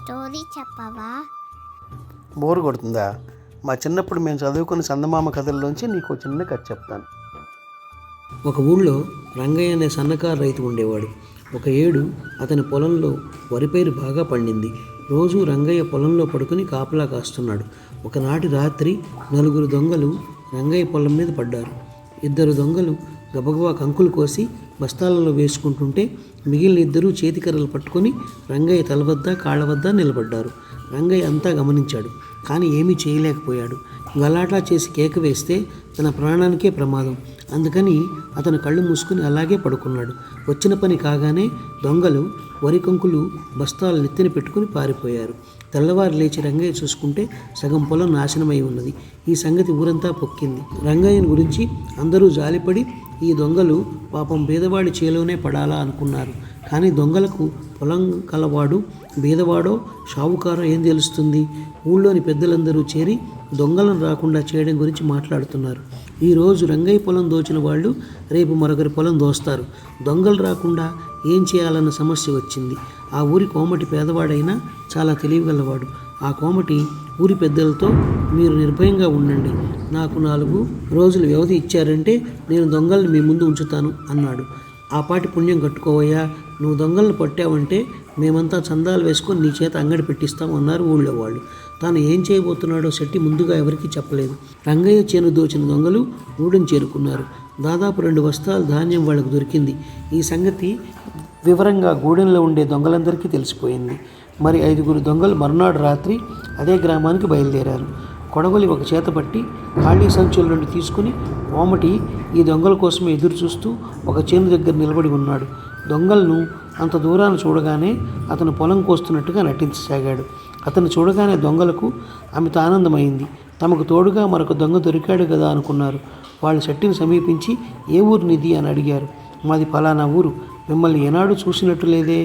Story చెప్పవా? Bore కొడుతుందా? మా చిన్నప్పుడు మేము చదువుకున్న చందమామ కథల్లోంచి నీకు చిన్న కథ చెప్తాను. ఒక ఊళ్ళో రంగయ్య అనే సన్నకారు రైతు ఉండేవాడు. ఒక ఏడు అతని పొలంలో వరి పైరు బాగా పండింది. రోజు రంగయ్య పొలంలో పడుకుని కాపలా కాస్తున్నాడు. ఒకనాటి రాత్రి 4 దొంగలు రంగయ్య పొలం మీద పడ్డారు. 2 దొంగలు గబగబా కంకులు కోసి బస్తాలలో వేసుకుంటుంటే మిగిలిన 2 చేతికర్రలు పట్టుకొని రంగయ్య తల వద్ద కాళ్ళ వద్ద నిలబడ్డారు. రంగయ్య అంతా గమనించాడు, కానీ ఏమీ చేయలేకపోయాడు. గలాటా చేసి కేక వేస్తే తన ప్రాణానికే ప్రమాదం. అందుకని అతను కళ్ళు మూసుకుని అలాగే పడుకున్నాడు. వచ్చిన పని కాగానే దొంగలు వరి కంకులు బస్తాలు నెత్తిన పెట్టుకుని పారిపోయారు. తెల్లవారు లేచి రంగయ్య చూసుకుంటే సగం పొలం నాశనమై ఉన్నది. ఈ సంగతి ఊరంతా పొక్కింది. రంగయ్యని గురించి అందరూ జాలిపడి ఈ దొంగలు పాపం బీదవాడి చేలోనే పడాలా అనుకున్నారు. కానీ దొంగలకు పొలం కలవాడు బీదవాడో షావుకారో ఏం తెలుస్తుంది? ఊళ్ళోని పెద్దలందరూ చేరి దొంగలను రాకుండా చేయడం గురించి మాట్లాడుతున్నారు. ఈరోజు రంగయ్య పొలం దోచిన వాళ్ళు రేపు మరొకరి పొలం దోస్తారు. దొంగలు రాకుండా ఏం చేయాలన్న సమస్య వచ్చింది. ఆ ఊరి కోమటి పేదవాడైనా చాలా తెలివిగలవాడు. ఆ కోమటి ఊరి పెద్దలతో, మీరు నిర్భయంగా ఉండండి, నాకు 4 రోజులు వ్యవధి ఇచ్చారంటే నేను దొంగల్ని మీ ముందు ఉంచుతాను అన్నాడు. ఆ పాటి పుణ్యం కట్టుకోవయ్యా, నువ్వు దొంగలను పట్టావంటే మేమంతా చందాలు వేసుకొని నీ చేత అంగడి పెట్టిస్తాం అన్నారు ఊళ్ళో వాళ్ళు. తాను ఏం చేయబోతున్నాడో శెట్టి ముందుగా ఎవరికీ చెప్పలేదు. రంగయ్య చేను దోచిన దొంగలు ఊడిని చేరుకున్నారు. దాదాపు 2 బస్తాల ధాన్యం వాళ్ళకు దొరికింది. ఈ సంగతి వివరంగా గూడెంలో ఉండే దొంగలందరికీ తెలిసిపోయింది. మరి 5 దొంగలు మరునాడు రాత్రి అదే గ్రామానికి బయలుదేరారు. కొడవలి ఒక చేత పట్టి ఖాళీ సంచుల నుండి తీసుకుని కోమటి ఈ దొంగల కోసమే ఎదురు చూస్తూ ఒక చేను దగ్గర నిలబడి ఉన్నాడు. దొంగలను అంత దూరాన్ని చూడగానే అతను పొలం కోస్తున్నట్టుగా నటించసాగాడు. అతను చూడగానే దొంగలకు అమిత ఆనందమైంది. తమకు తోడుగా మరొక దొంగ దొరికాడు కదా అనుకున్నారు. వాళ్ళు శెట్టిని సమీపించి ఏ ఊరు నిధి అని అడిగారు. మాది ఫలానా ఊరు, మిమ్మల్ని ఏనాడు చూసినట్టు లేదే,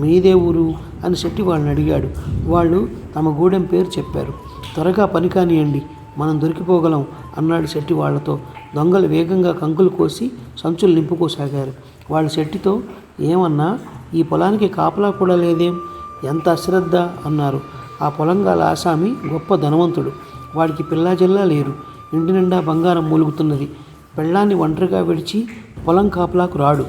మీదే ఊరు అని శెట్టి వాళ్ళని అడిగాడు. వాళ్ళు తమ గూడెం పేరు చెప్పారు. త్వరగా పని కానియండి, మనం దొరికిపోగలం అన్నాడు శెట్టి వాళ్లతో. దొంగలు వేగంగా కంకులు కోసి సంచులు నింపుకోసాగారు. వాళ్ళు శెట్టితో, ఏమన్నా ఈ పొలానికి కాపలా కూడా లేదేం, ఎంత అశ్రద్ధ అన్నారు. ఆ పొలంగాల ఆసామి గొప్ప ధనవంతుడు. వాడికి పిల్లాజల్లా లేరు. ఇంటి నిండా బంగారం మూలుగుతున్నది. పెళ్ళాన్ని ఒంటరిగా విడిచి పొలం కాపలాకు రాడు.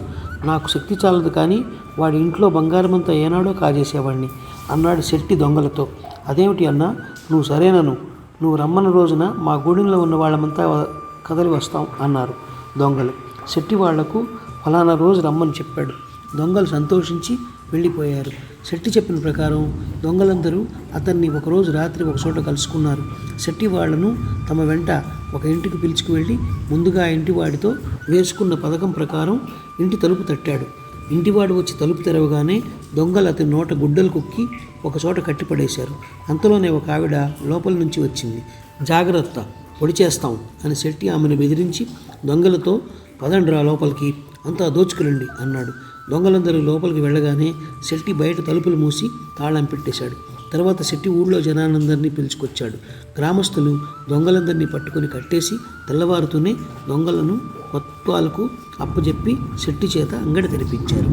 నాకు శక్తి చాలదు, కానీ వాడి ఇంట్లో బంగారమంతా ఏనాడో కాజేసేవాడిని అన్నాడు శెట్టి దొంగలతో. అదేమిటి అన్నా, నువ్వు సరేనను, నువ్వు రమ్మన్న రోజున మా గూడెంలో ఉన్న వాళ్ళమంతా కదలి వస్తాం అన్నారు దొంగలు. శెట్టి వాళ్లకు ఫలానా రోజు రమ్మని చెప్పాడు. దొంగలు సంతోషించి వెళ్ళిపోయారు. శెట్టి చెప్పిన ప్రకారం దొంగలందరూ అతన్ని ఒకరోజు రాత్రి ఒక చోట కలుసుకున్నారు. శెట్టి వాళ్లను తమ వెంట ఒక ఇంటికి పిలుచుకు వెళ్ళి ముందుగా ఆ ఇంటి వాడితో వేసుకున్న పథకం ప్రకారం ఇంటి తలుపు తట్టాడు. ఇంటివాడు వచ్చి తలుపు తెరవగానే దొంగలు అతని నోట గుడ్డలు కుక్కి ఒక చోట కట్టిపడేశారు. అంతలోనే ఒక ఆవిడ లోపల నుంచి వచ్చింది. జాగ్రత్త, పొడి చేస్తాం అని శెట్టి ఆమెను బెదిరించి దొంగలతో, పదండ్రా లోపలికి, అంతా దోచుకురండి అన్నాడు. దొంగలందరూ లోపలికి వెళ్ళగానే శెట్టి బయట తలుపులు మూసి తాళం పెట్టేశాడు. తర్వాత శెట్టి ఊళ్ళో జనానందరినీ పిలుచుకొచ్చాడు. గ్రామస్తులు దొంగలందరినీ పట్టుకొని కట్టేసి తెల్లవారుతూనే దొంగలను కొత్వాలకు అప్పచెప్పి శెట్టి చేత అంగడి తెరిపించారు.